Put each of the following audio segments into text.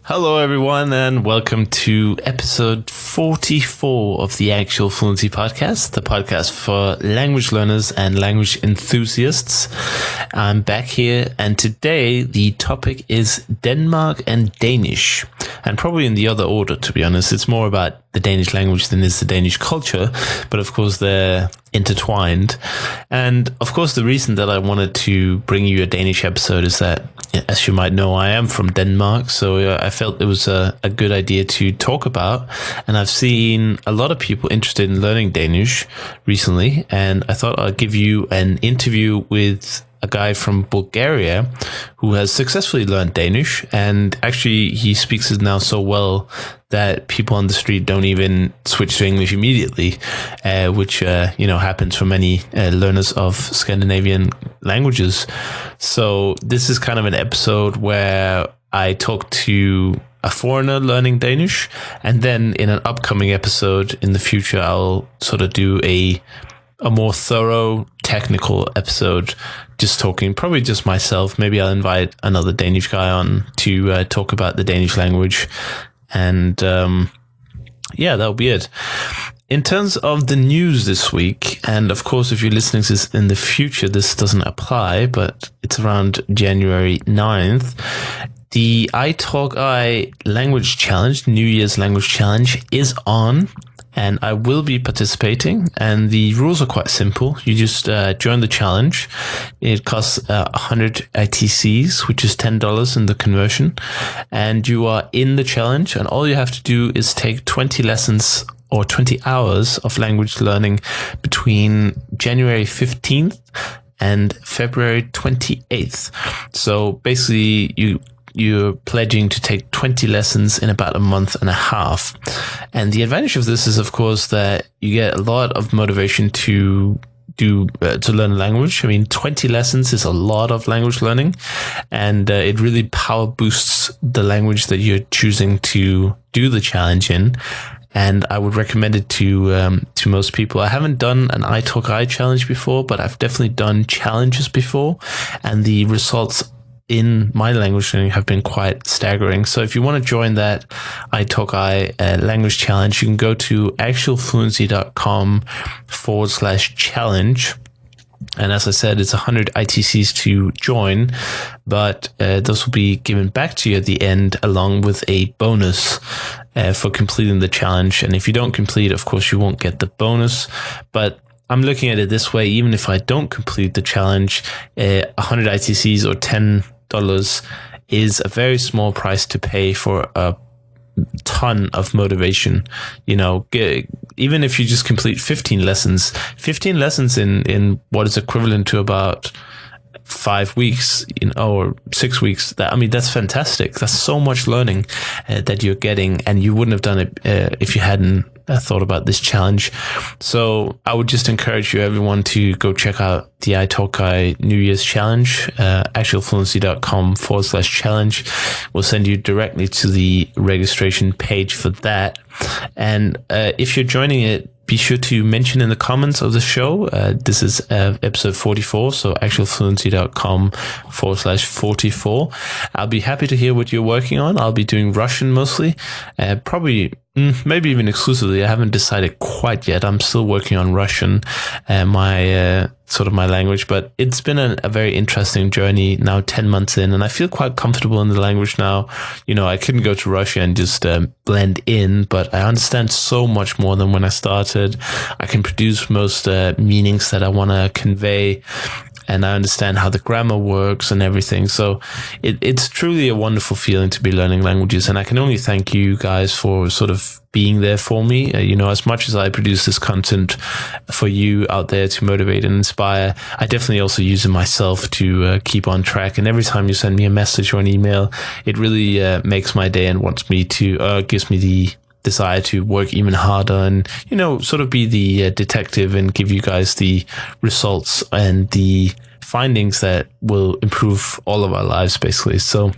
Hello, everyone, and welcome to episode 44 of the Actual Fluency Podcast, the podcast for language learners and language enthusiasts. I'm back here, and today the topic is Denmark and Danish, and probably in the other order, to be honest. It's more about the Danish language than is the Danish culture, but of course they're intertwined. And of course, the reason that I wanted to bring you a Danish episode is that, as you might know, I am from Denmark, so I felt it was a good idea to talk about. And I've seen a lot of people interested in learning Danish recently, and I thought I'd give you an interview with a guy from Bulgaria who has successfully learned Danish, and actually he speaks it now so well that people on the street don't even switch to English immediately, which happens for many learners of Scandinavian languages. So this is kind of an episode where I talk to a foreigner learning Danish, and then in an upcoming episode in the future I'll sort of do a more thorough technical episode, just talking, probably just myself. Maybe I'll invite another Danish guy on to talk about the Danish language. And that'll be it. In terms of the news this week, and of course, if you're listening to this in the future, this doesn't apply, but it's around January 9th. The iTalki Language Challenge, New Year's Language Challenge, is on. And I will be participating, and the rules are quite simple. You just join the challenge. It costs 100 ITCs, which is $10 in the conversion. And you are in the challenge, and all you have to do is take 20 lessons or 20 hours of language learning between January 15th and February 28th. So basically, you're pledging to take 20 lessons in about a month and a half. And the advantage of this is, of course, that you get a lot of motivation to learn a language. I mean, 20 lessons is a lot of language learning, and it really power boosts the language that you're choosing to do the challenge in. And I would recommend it to most people. I haven't done an iTalki challenge before, but I've definitely done challenges before, and the results in my language learning have been quite staggering. So if you want to join that iTalki language challenge, you can go to actualfluency.com/challenge. And as I said, it's 100 ITCs to join, but those will be given back to you at the end along with a bonus for completing the challenge. And if you don't complete, of course, you won't get the bonus. But I'm looking at it this way: even if I don't complete the challenge, 100 ITCs or $10 is a very small price to pay for a ton of motivation. Even if you just complete 15 lessons in what is equivalent to about 5 weeks, or 6 weeks. That's fantastic. That's so much learning that you're getting, and you wouldn't have done it if you hadn't thought about this challenge. So I would just encourage you, everyone, to go check out the iTalki New Year's Challenge. Actualfluency.com/challenge will send you directly to the registration page for that. And if you're joining it, be sure to mention in the comments of the show. This is episode 44, so actualfluency.com/44. I'll be happy to hear what you're working on. I'll be doing Russian mostly, probably maybe even exclusively. I haven't decided quite yet. I'm still working on Russian, my language, but it's been a very interesting journey now, 10 months in, and I feel quite comfortable in the language now. I couldn't go to Russia and just blend in, but I understand so much more than when I started. I can produce most meanings that I want to convey, and I understand how the grammar works and everything. So it's truly a wonderful feeling to be learning languages, and I can only thank you guys for sort of being there for me. As much as I produce this content for you out there to motivate and inspire, I definitely also use it myself to keep on track. And every time you send me a message or an email, it really makes my day and gives me the desire to work even harder and, sort of be the detective and give you guys the results and the findings that will improve all of our lives, basically. So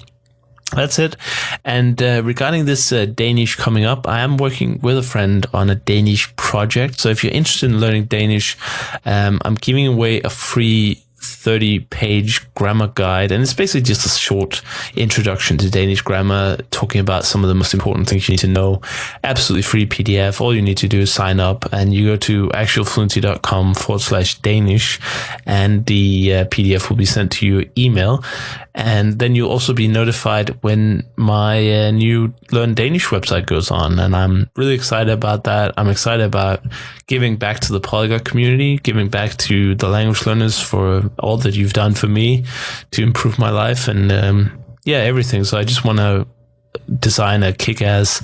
that's it. And regarding this Danish coming up, I am working with a friend on a Danish project. So if you're interested in learning Danish, I'm giving away a free 30-page grammar guide, and it's basically just a short introduction to Danish grammar, talking about some of the most important things you need to know. Absolutely free PDF. All you need to do is sign up, and you go to actualfluency.com/Danish, and the PDF will be sent to your email. And then you'll also be notified when my new Learn Danish website goes on. And I'm really excited about that. I'm excited about giving back to the Polyglot community, giving back to the language learners for all that you've done for me to improve my life and, everything. So I just want to design a kick-ass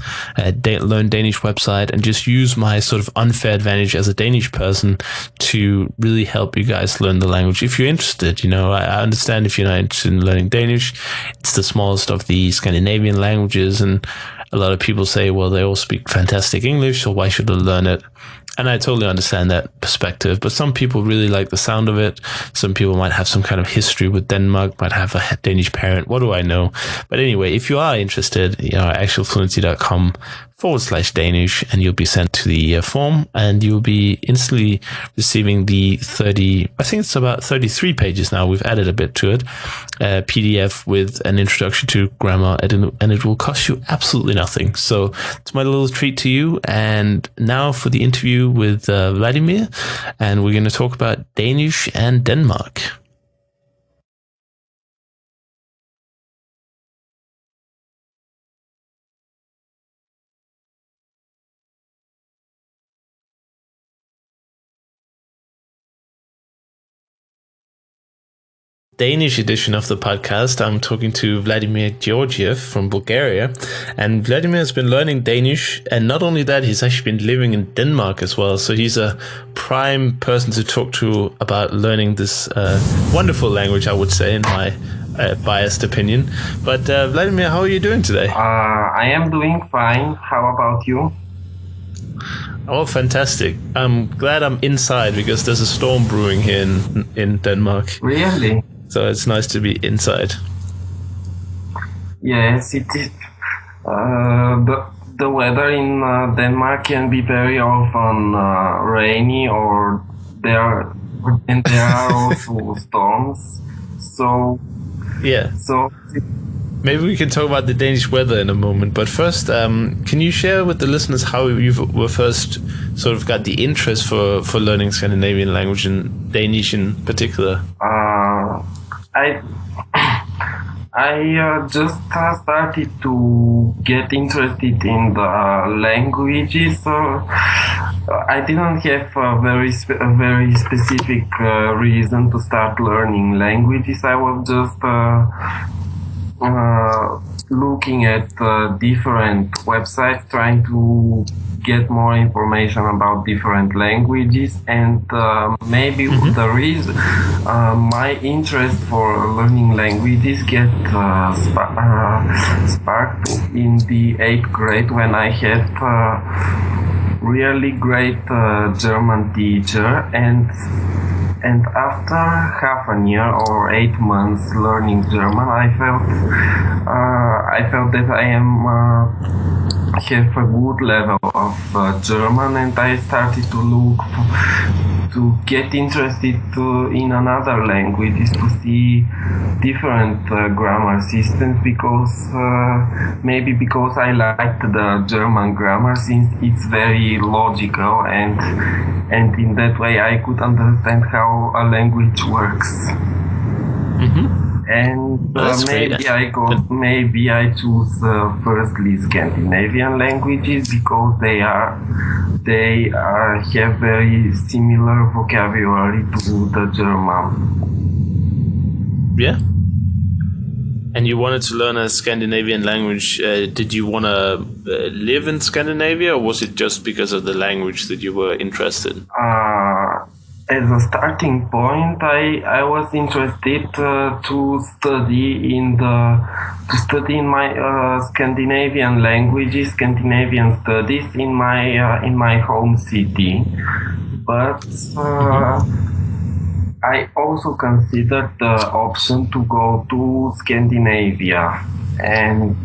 Learn Danish website and just use my sort of unfair advantage as a Danish person to really help you guys learn the language. If you're interested, I understand if you're not interested in learning Danish. It's the smallest of the Scandinavian languages, and a lot of people say, well, they all speak fantastic English, so why should I learn it? And I totally understand that perspective, but some people really like the sound of it. Some people might have some kind of history with Denmark, might have a Danish parent. What do I know? But anyway, if you are interested, actualfluency.com/Danish, and you'll be sent to the form, and you'll be instantly receiving the 30, I think it's about 33 pages now. We've added a bit to it, PDF with an introduction to grammar, and it will cost you absolutely nothing. So it's my little treat to you. And now for the interview with Vladimir, and we're going to talk about Danish and Denmark. Danish edition of the podcast. I'm talking to Vladimir Georgiev from Bulgaria, and Vladimir has been learning Danish, and not only that, he's actually been living in Denmark as well, so he's a prime person to talk to about learning this wonderful language, I would say, in my biased opinion. But Vladimir, how are you doing today? I am doing fine. How about you? Oh, fantastic. I'm glad I'm inside because there's a storm brewing here in Denmark. Really? So it's nice to be inside. Yes, it is. The weather in Denmark can be very often rainy, or there are also storms. So yeah. So maybe we can talk about the Danish weather in a moment. But first, can you share with the listeners how you were first sort of got the interest for learning Scandinavian language and Danish in particular? I just started to get interested in the languages. I didn't have a very specific reason to start learning languages. I was just looking at different websites, trying to get more information about different languages, and maybe the reason my interest for learning languages get sparked in the 8th grade when I had really great German teacher, and after half a year or 8 months learning German, I felt that I have a good level of German, and I started to look to get interested in another languages, to see different grammar systems, because maybe because I liked the German grammar, since it's very logical, and in that way I could understand how a language works. Mm-hmm. And maybe I choose firstly Scandinavian languages because they have very similar vocabulary to the German. Yeah. And you wanted to learn a Scandinavian language. Did you want to live in Scandinavia, or was it just because of the language that you were interested? As a starting point, I was interested to study in my Scandinavian languages, Scandinavian studies in my home city. But I also considered the option to go to Scandinavia, and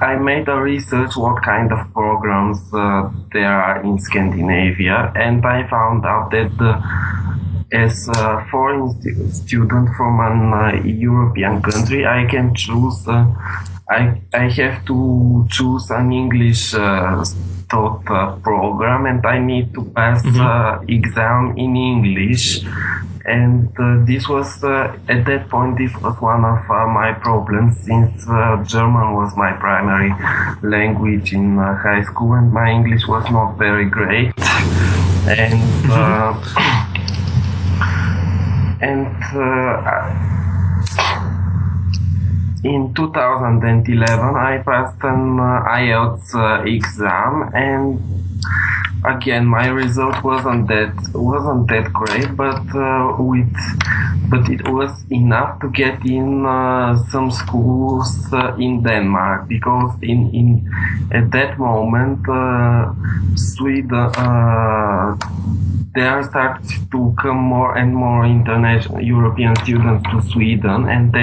I made a research what kind of programs there are in Scandinavia, and I found out that as a foreign student from an European country, I can choose. I have to choose an English taught program, and I need to pass exam in English. And this was at that point, this was one of my problems, since German was my primary language in high school, and my English was not very great. And in 2011, I passed an IELTS exam, and again, my result wasn't that great, but it was enough to get in some schools in Denmark, because in at that moment Sweden there started to come more and more international European students to Sweden, and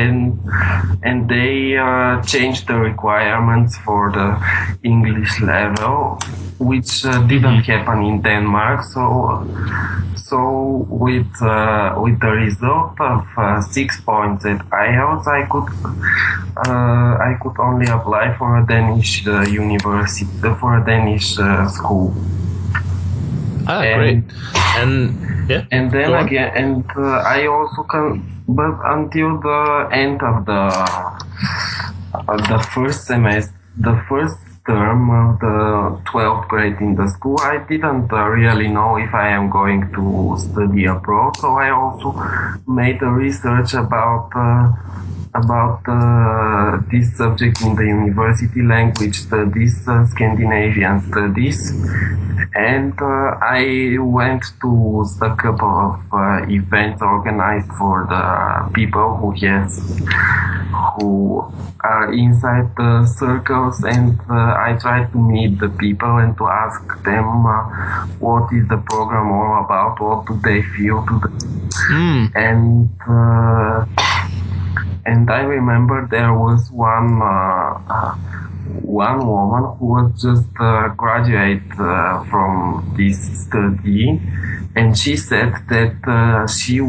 they changed the requirements for the English level, which didn't happen in Denmark. So with the result of 6 points at IELTS, I could only apply for a Danish university, for a Danish school. Great. And yeah. And then again, and I also can, but until the end of the first semester, the first term of the 12th grade in the school, I didn't really know if I am going to study abroad. So I also made a research about this subject in the university: language studies, Scandinavian studies. And I went to a couple of events organized for the people who are inside the circles, and I tried to meet the people and to ask them what is the program all about, what do they feel to the and I remember there was one woman who was just graduate from this study, and she said that she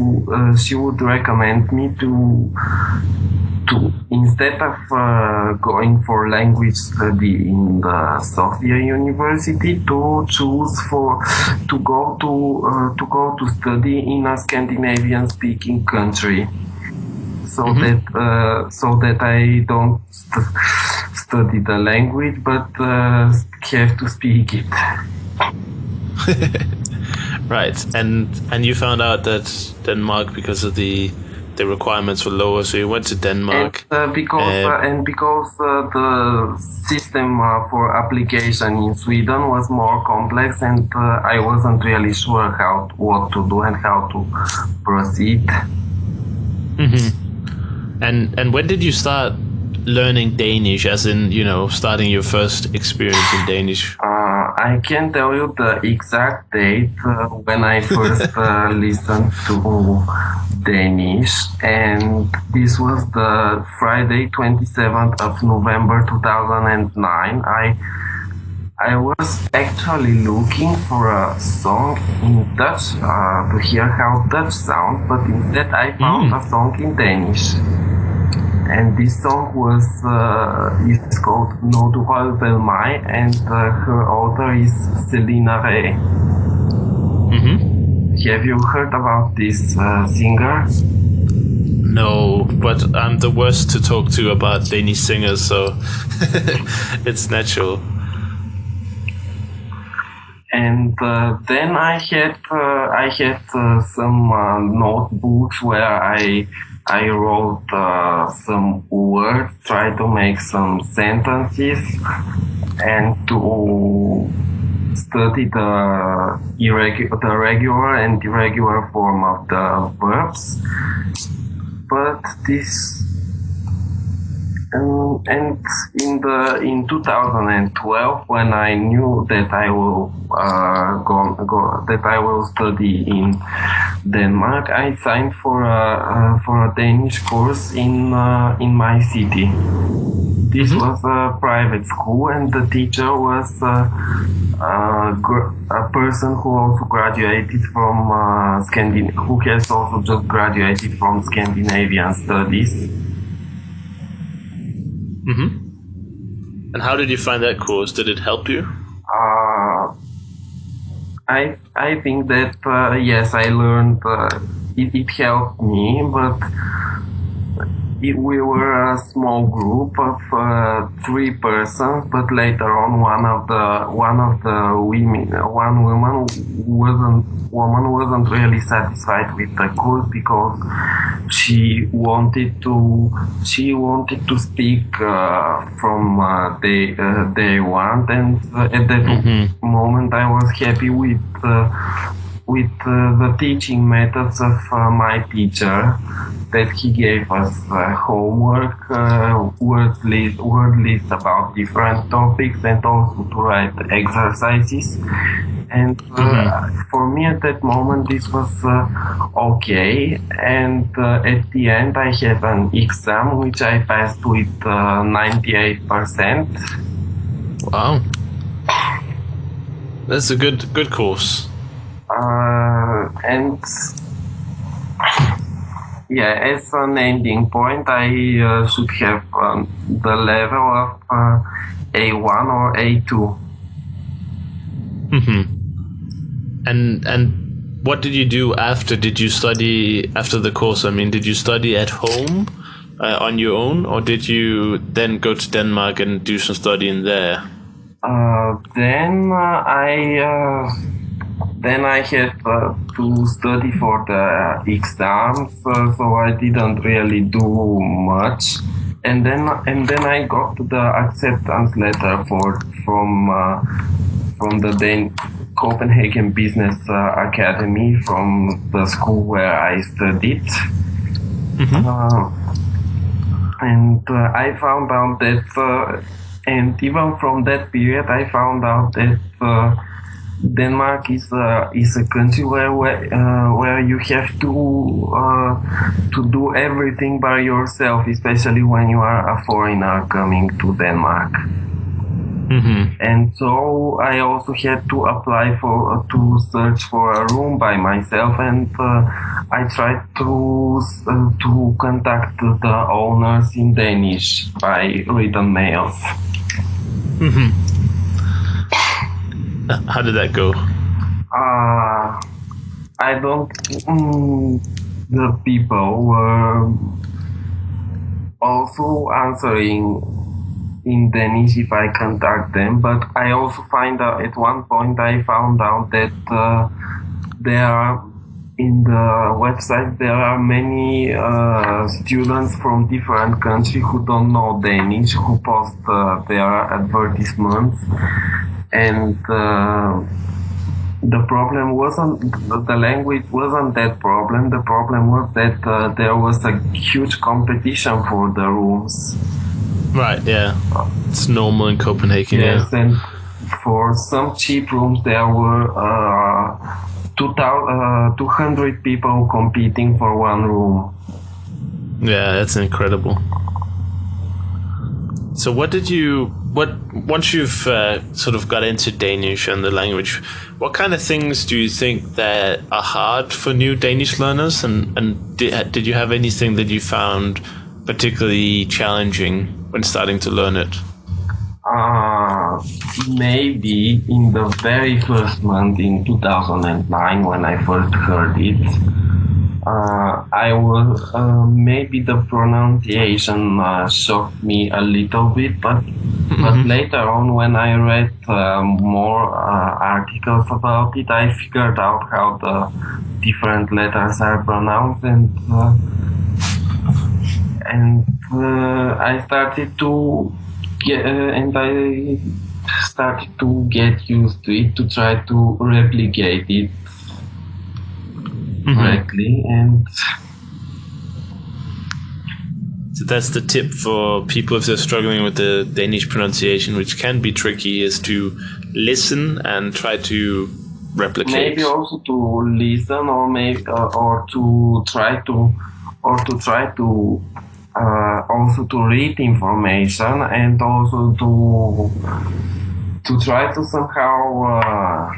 would recommend me to instead of going for language study in the Sofia University, to choose to go to study in a Scandinavian speaking country, so that I don't study the language, but have to speak it. Right, and you found out that Denmark, because of the requirements were lower, so you went to Denmark. And because the system for application in Sweden was more complex, and I wasn't really sure what to do and how to proceed. And when did you start learning Danish, as in, starting your first experience in Danish? I can tell you the exact date when I first listened to Danish, and this was the Friday 27th of November 2009. I was actually looking for a song in Dutch to hear how Dutch sounds, but instead I found a song in Danish. And this song is called No Du Hold Vel Mig, and her author is Selina Ray. Have you heard about this singer? No, but I'm the worst to talk to about Danish singers, so it's natural. And then I had some notebooks where I wrote some words, tried to make some sentences, and to study the regular and irregular form of the verbs. But And in 2012, when I knew that I will that I will study in Denmark, I signed for a Danish course in my city. This was a private school, and the teacher was a person who also graduated from who has also just graduated from Scandinavian studies. And how did you find that course? Did it help you? I think that yes, I learned it helped me, but we were a small group of 3 persons. But later on, one woman wasn't really satisfied with the course because she wanted to speak from day one, and at that moment I was happy with the teaching methods of my teacher, that he gave us homework, word lists about different topics, and also to write exercises. And for me at that moment this was okay, and at the end I had an exam which I passed with 98%. Wow, that's a good course. And yeah, as an ending point, I should have the level of A1 or A2. And what did you do after? Did you study after the course? I mean, did you study at home on your own, or did you then go to Denmark and do some studying there? Then I had to study for the exams, so I didn't really do much. And then I got the acceptance letter from the Copenhagen Business Academy, from the school where I studied. And I found out that, and even from that period, I found out that Denmark is a country where you have to do everything by yourself, especially when you are a foreigner coming to Denmark. And so I also had to apply to search for a room by myself, and I tried to contact the owners in Danish by written mails. How did that go? I don't. The people were also answering in Danish if I contact them, but I also find out at one point I found out that there are in the website there are many students from different countries who don't know Danish, who post their advertisements. And the problem wasn't the language wasn't that problem. The problem was that there was a huge competition for the rooms. Right, yeah. It's normal in Copenhagen. Yes, yeah. And for some cheap rooms there were 200 people competing for one room. Yeah, that's incredible. So once you've sort of got into Danish and the language, what kind of things do you think that are hard for new Danish learners? And did you have anything that you found particularly challenging when starting to learn it? Maybe in the very first month in 2009 when I first heard it, I was maybe the pronunciation shocked me a little bit, but later on when I read more articles about it, I figured out how the different letters are pronounced, and I started to get used to it, to try to replicate it correctly. And that's the tip for people if they're struggling with the Danish pronunciation, which can be tricky, is to listen and try to replicate. Maybe also to listen, or maybe or to try to also to read information, and also to try to somehow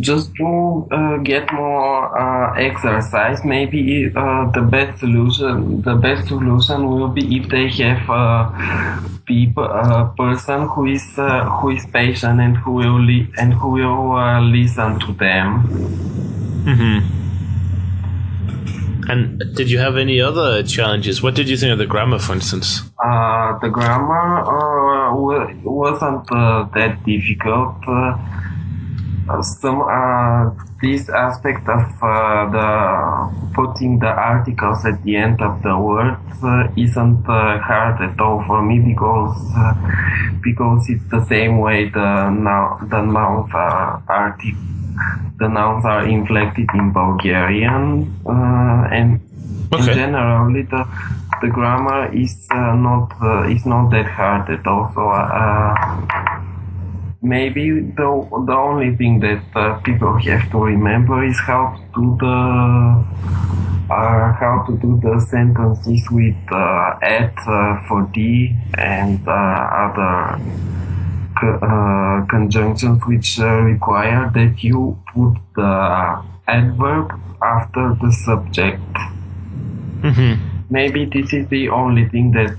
just to get more exercise. Maybe the best solution will be if they have a person who is patient and who will listen to them. Mm-hmm. And did you have any other challenges? What did you think of the grammar, for instance? The grammar wasn't that difficult. This aspect of the putting the articles at the end of the words isn't hard at all for me, because it's the same way the nouns are inflected in Bulgarian, and generally the grammar is not that hard at all. So maybe the only thing that people have to remember is how to do the sentences with at, for the, and other conjunctions which require that you put the adverb after the subject. Mm-hmm. Maybe this is the only thing that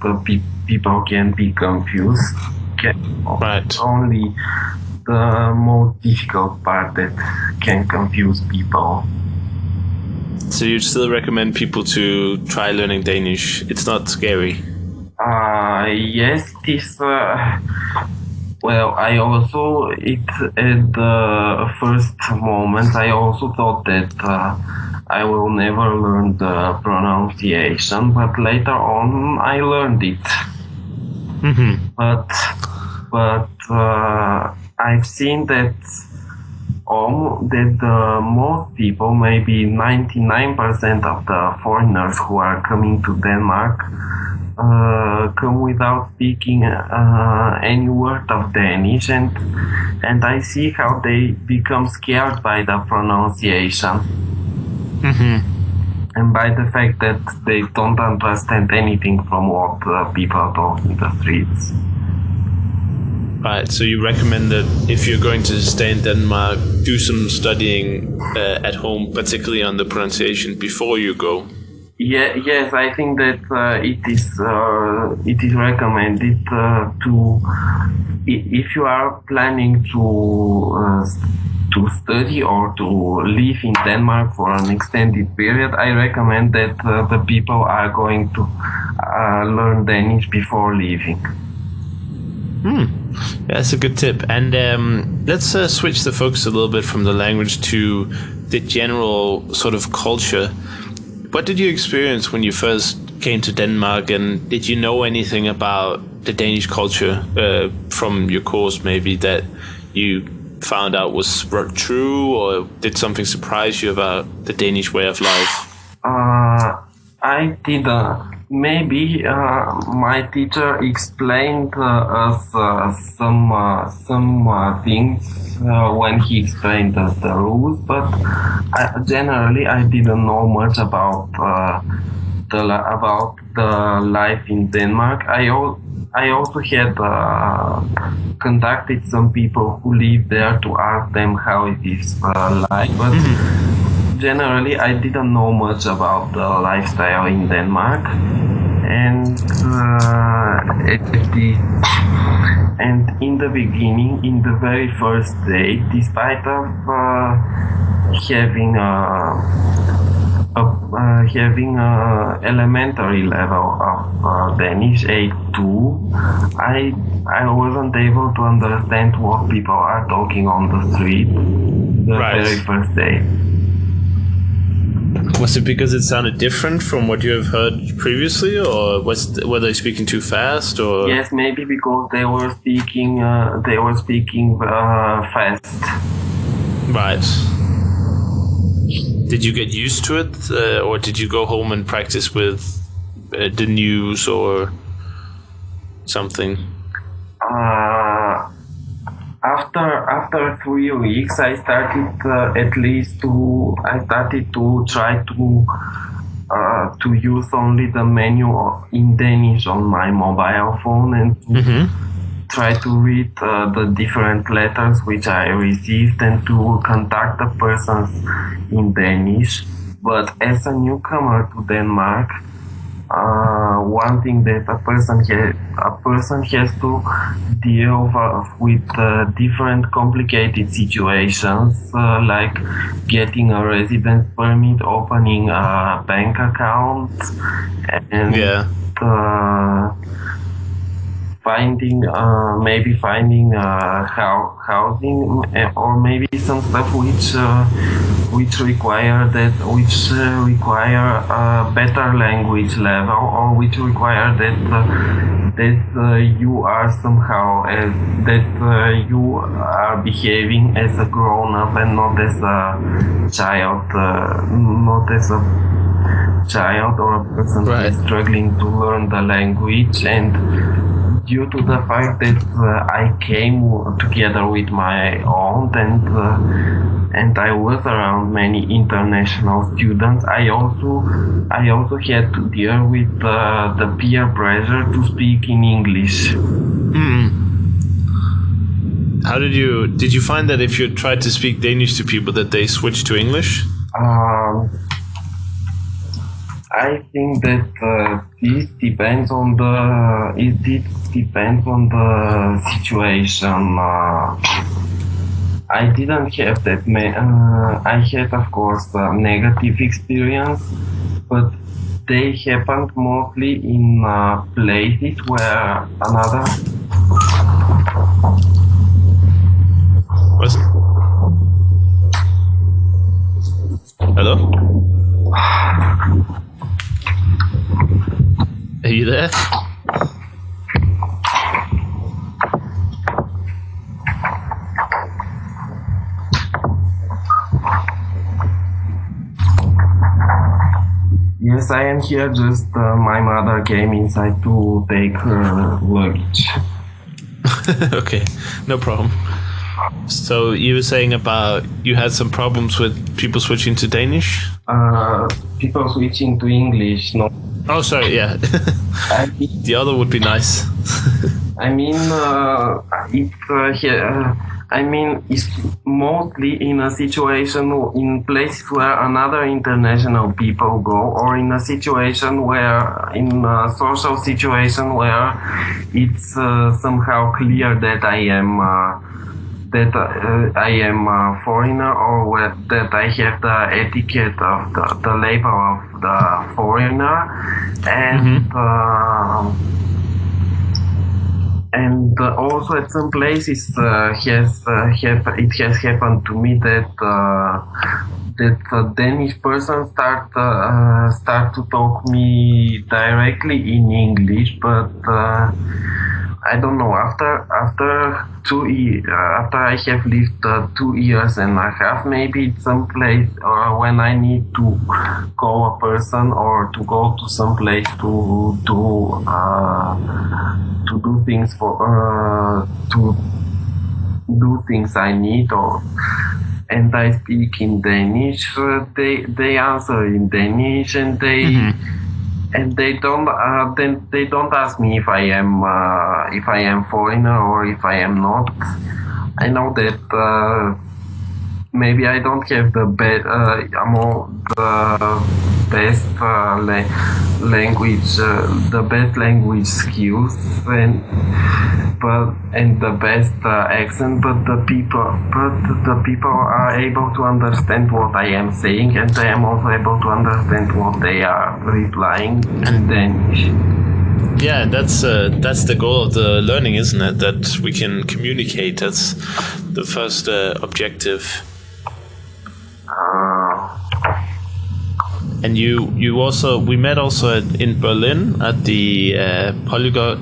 people can be confused. Right. Only the most difficult part that can confuse people. So you'd still recommend people to try learning Danish? It's not scary? Yes, it is. Well, I also, at the first moment, I also thought that I will never learn the pronunciation, but later on I learned it. Mm-hmm. But I've seen that most people, maybe 99% of the foreigners who are coming to Denmark, come without speaking any word of Danish, and I see how they become scared by the pronunciation. Mm-hmm. And by the fact that they don't understand anything from what people talk in the streets. Right, so you recommend that if you're going to stay in Denmark, do some studying at home, particularly on the pronunciation, before you go? Yeah, yes, I think that it is recommended to, if you are planning to study or to live in Denmark for an extended period, I recommend that the people are going to learn Danish before leaving. That's a good tip. And let's switch the focus a little bit from the language to the general sort of culture. What did you experience when you first came to Denmark, and did you know anything about the Danish culture from your course, maybe, that you found out was true, or did something surprise you about the Danish way of life? I didn't. Maybe my teacher explained us some things when he explained us the rules, but generally I didn't know much about the life in Denmark. I also had contacted some people who live there to ask them how it is like, but generally I didn't know much about the lifestyle in Denmark, and in the beginning, in the very first day, despite of having elementary level of Danish, A2, I wasn't able to understand what people are talking on the street the very first day. Was it because it sounded different from what you have heard previously, or were they speaking too fast? Or yes, maybe because they were speaking fast. Right. Did you get used to it, or did you go home and practice with the news or something? After 3 weeks, I started to try to use only the menu in Danish on my mobile phone and try to read the different letters which I received and to contact the persons in Danish. But as a newcomer to Denmark, one thing that a person has to deal with different complicated situations, like getting a residence permit, opening a bank account, and finding housing, or maybe some stuff which require a better language level, or which require that you are somehow you are behaving as a grown up and not as a child or a person who is struggling to learn the language. And due to the fact that I came together with my aunt and I was around many international students, I also had to deal with the peer pressure to speak in English. How did you find that if you tried to speak Danish to people that they switched to English? I think that this depends on the situation. I didn't have that. I had, of course, a negative experience, but they happened mostly in places where another. Hello? Are you there? Yes, I am here. Just my mother came inside to take her luggage. Okay, no problem. So you were saying about you had some problems with people switching to Danish? People switching to English, no. Oh, sorry, yeah. The other would be nice. It's mostly in a situation, in places where another international people go, or in a situation where, in a social situation where it's somehow clear that I am a foreigner, or that I have the etiquette of the label of the foreigner, and also at some places it has happened to me that Danish person start to talk me directly in English, but I don't know. After I have lived 2 years and a half, maybe in some place, or when I need to call a person or to go to some place to do things to do things I need, and I speak in Danish. They answer in Danish, and they. And they don't ask me if I am foreigner or if I am not. I know that maybe I don't have the best language skills and the best accent, but the people are able to understand what I am saying, and I am also able to understand what they are replying in Danish. Yeah, that's the goal of the learning, isn't it? That we can communicate. That's the first objective. And we met also in Berlin at the Polyglot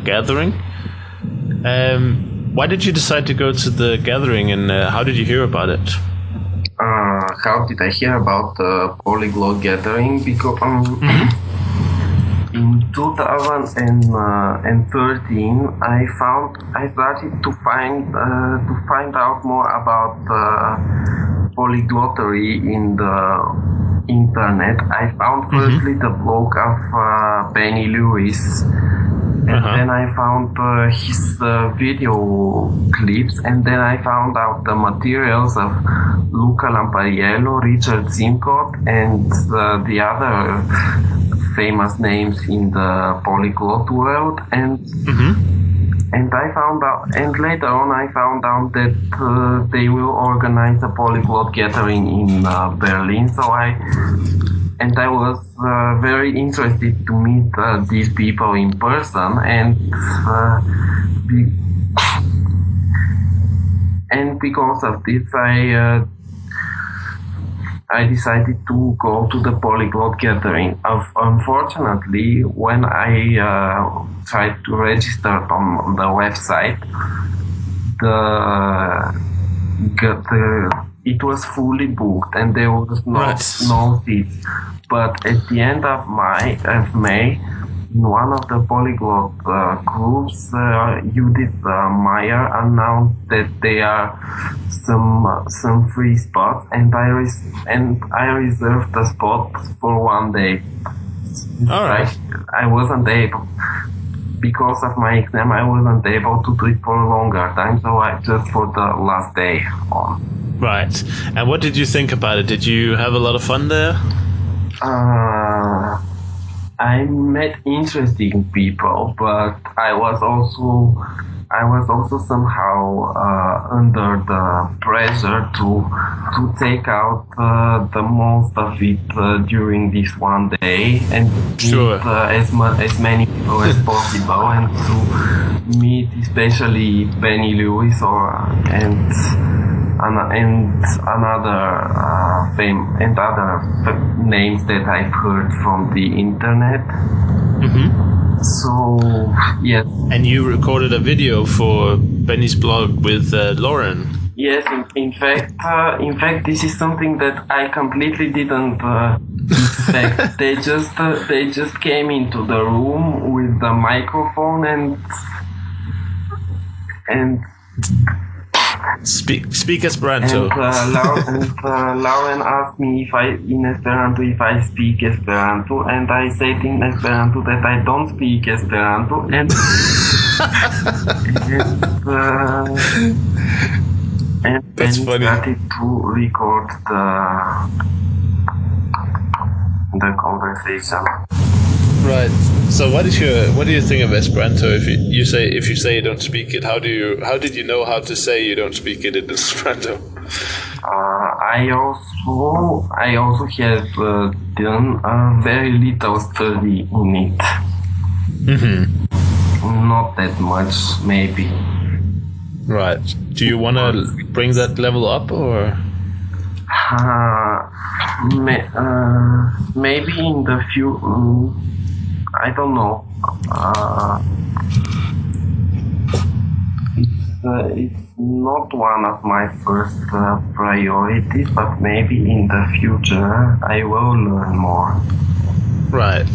gathering. Why did you decide to go to the gathering, and how did you hear about it? How did I hear about the Polyglot gathering? Because in 2013, I started to find out more about polyglottery in the internet. I found firstly the blog of Benny Lewis, and then I found his video clips, and then I found out the materials of Luca Lampariello, Richard Simcoe, and the other famous names in the polyglot world, and I found out, and later on I found out that they will organize a polyglot gathering in Berlin. So I was very interested to meet these people in person, and because of this, I decided to go to the polyglot gathering. Unfortunately, when I tried to register on the website, it was fully booked and there was no seats. But at the end of May, in one of the polyglot groups, Judith Meyer announced that there are some free spots, and I reserved a spot for one day. All right. I wasn't able, because of my exam, I wasn't able to do it for a longer time, so I just for the last day on. Right. And what did you think about it? Did you have a lot of fun there? I met interesting people, but I was also somehow under the pressure to take out the most of it during this one day and meet as many people as possible, and to meet especially Benny Lewis and other names that I've heard from the internet. So yes. And you recorded a video for Benny's blog with Lauren. Yes, in fact, this is something that I completely didn't expect. They just came into the room with the microphone and speak Esperanto. And Lauren asked me if I speak Esperanto, and I said in Esperanto that I don't speak Esperanto, and That's funny. Started to record the conversation. Right. So what do you think of Esperanto? If you say you don't speak it, how did you know how to say you don't speak it in Esperanto? I also had done a very little study in it. Not that much, maybe. Right. Do you want to bring that level up, or? Maybe in the future. I don't know. It's not one of my first priorities, but maybe in the future I will learn more. Right.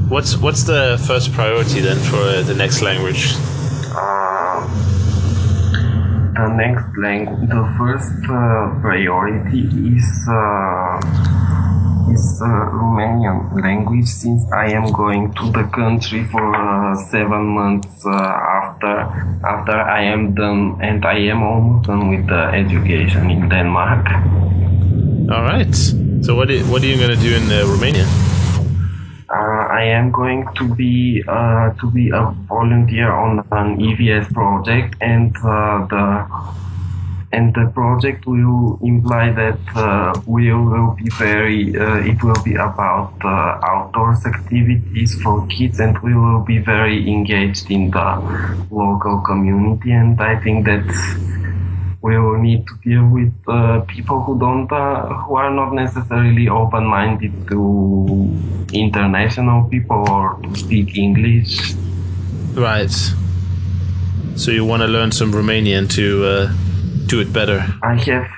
What's the first priority then for the next language? The first priority is Romanian language, since I am going to the country for 7 months after I am done, and I am almost done with the education in Denmark. All right. So what are you going to do in Romania? I am going to be a volunteer on an EVS project, and the project will imply that it will be about outdoors activities for kids, and we will be very engaged in the local community. And I think that we will need to deal with people who are not necessarily open-minded to international people or to speak English. Right. So you want to learn some Romanian to do it better? I have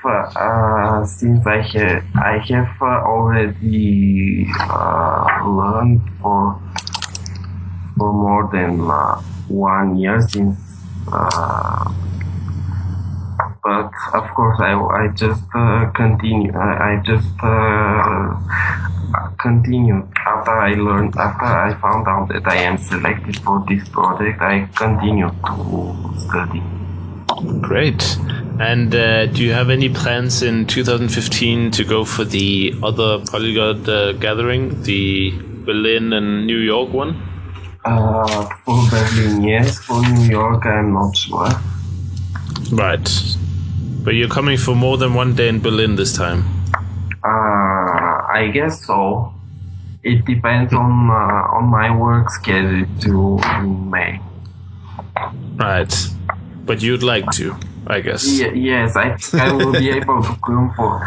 already learned for for more than 1 year since. But of course, I just continue. I just continued after I found out that I am selected for this project. I continued to study. Great. And do you have any plans in 2015 to go for the other polyglot gathering, the Berlin and New York one? For Berlin, yes. For New York, I'm not sure. Right. But you're coming for more than 1 day in Berlin this time? I guess so. It depends on my work schedule in May. Right. But you'd like to, I guess. Yes, I think I will be able to come for.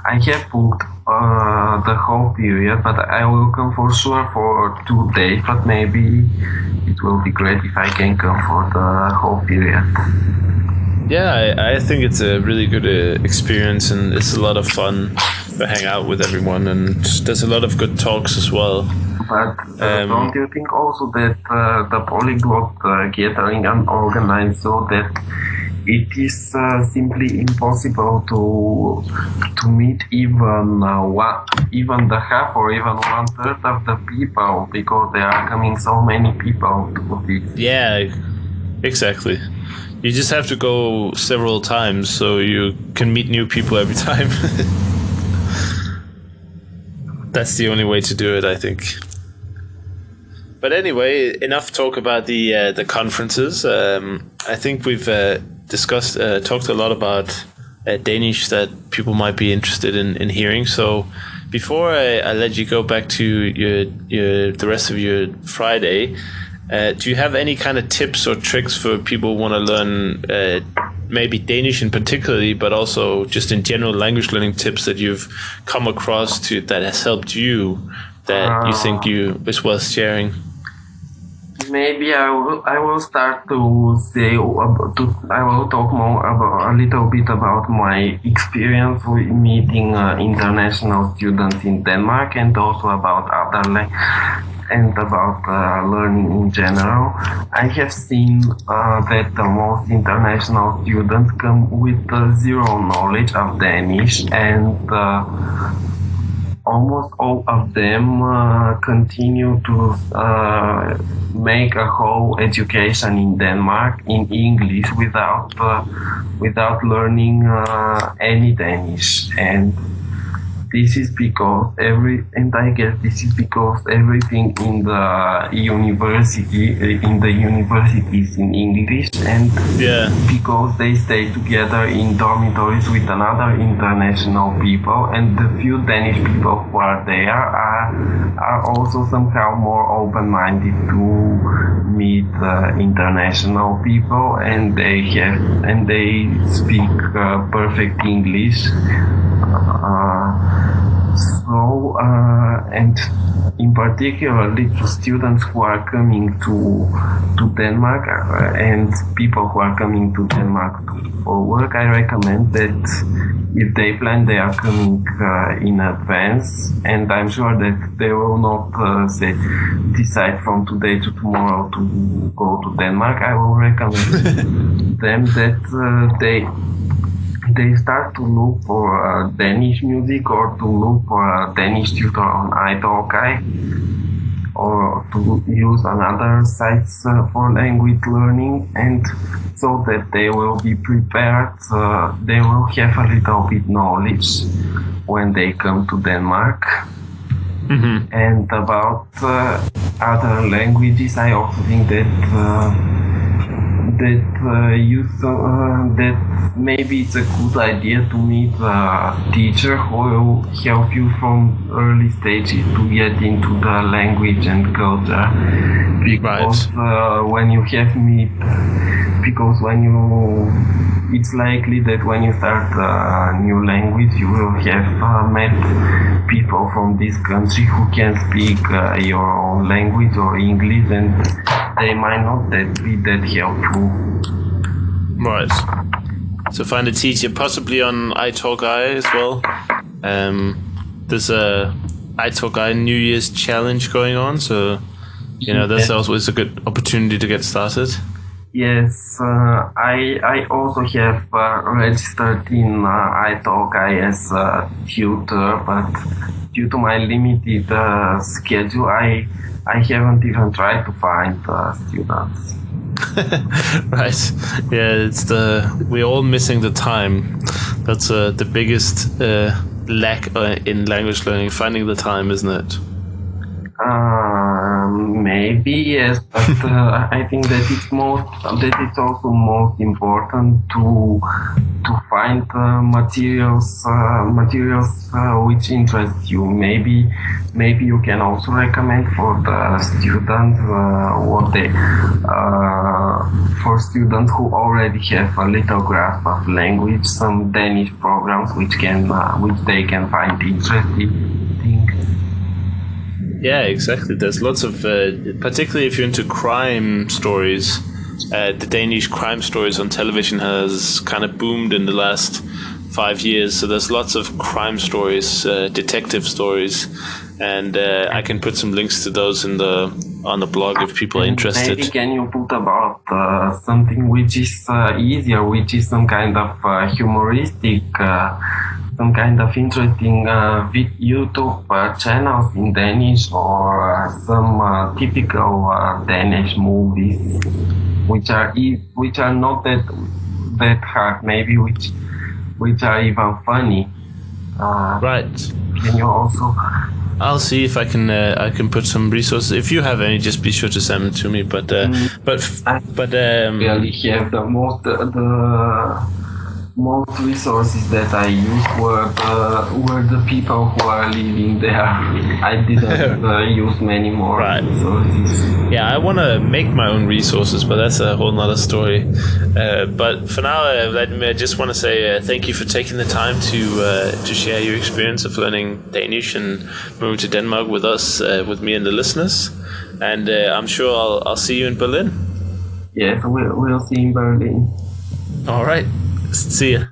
I have booked the whole period, but I will come for sure for 2 days. But maybe it will be great if I can come for the whole period. Yeah, I think it's a really good experience, and it's a lot of fun to hang out with everyone, and there's a lot of good talks as well. But don't you think also that the polyglot gathering are organized so that it is simply impossible to meet even the half or even 1/3 of the people, because there are coming so many people to this? Yeah, exactly. You just have to go several times so you can meet new people every time. That's the only way to do it, I think. But anyway, enough talk about the conferences. I think we've talked a lot about Danish that people might be interested in hearing. So before I let you go back to the rest of your Friday, do you have any kind of tips or tricks for people who want to learn maybe Danish in particularly, but also just in general language learning tips that you've come across that has helped you, that you think is worth sharing? Maybe I will start to say I will talk more about a little bit about my experience with meeting international students in Denmark, and also about other and about learning in general. I have seen that the most international students come with zero knowledge of Danish, and almost all of them continue to make a whole education in Denmark in English without learning any Danish. And this is because everything in the universities in English, and because they stay together in dormitories with another international people, and the few Danish people who are there are also somehow more open-minded to meet international people, and they speak perfect English. And in particular, to students who are coming to Denmark and people who are coming to Denmark for work, I recommend that if they plan they are coming in advance, and I'm sure that they will not decide from today to tomorrow to go to Denmark, I will recommend them that they start to look for Danish music, or to look for a Danish tutor on italki, or to use another sites for language learning, and so that they will be prepared, they will have a little bit knowledge when they come to Denmark. Mm-hmm. And about other languages, I also think that maybe it's a good idea to meet a teacher who will help you from early stages to get into the language and culture. Because it's likely that when you start a new language, you will have met people from this country who can speak your own language or English, and they might not be that helpful. Right. So find a teacher, possibly on italki as well. There's a italki New Year's challenge going on, so That's always a good opportunity to get started. Yes, I also have registered in italki as a tutor, but due to my limited schedule, I haven't even tried to find students. Right. Yeah, we're all missing the time. That's the biggest lack in language learning, finding the time, isn't it? Maybe yes, but I think that it's also most important to find materials which interest you. Maybe you can also recommend for the students for students who already have a little grasp of language, some Danish programs which they can find interesting. Yeah, exactly. There's lots of, particularly if you're into crime stories, the Danish crime stories on television has kind of boomed in the last 5 years. So there's lots of crime stories, detective stories, and I can put some links to those on the blog if people are interested. Maybe can you put about something which is easier, which is some kind of humoristic. Some kind of interesting YouTube channels in Danish, or some typical Danish movies, which are not that hard, maybe which are even funny. Right. Can you also? I'll see if I can put some resources. If you have any, just be sure to send them to me. But really have the most resources that I used were the people who are living there. I didn't use many more resources. Yeah, I want to make my own resources, but that's a whole nother story. But for now, Vladimir, I just want to say thank you for taking the time to share your experience of learning Danish and moving to Denmark with us, with me and the listeners. And I'm sure I'll see you in Berlin. Yes, we'll see you in Berlin. All right. See ya.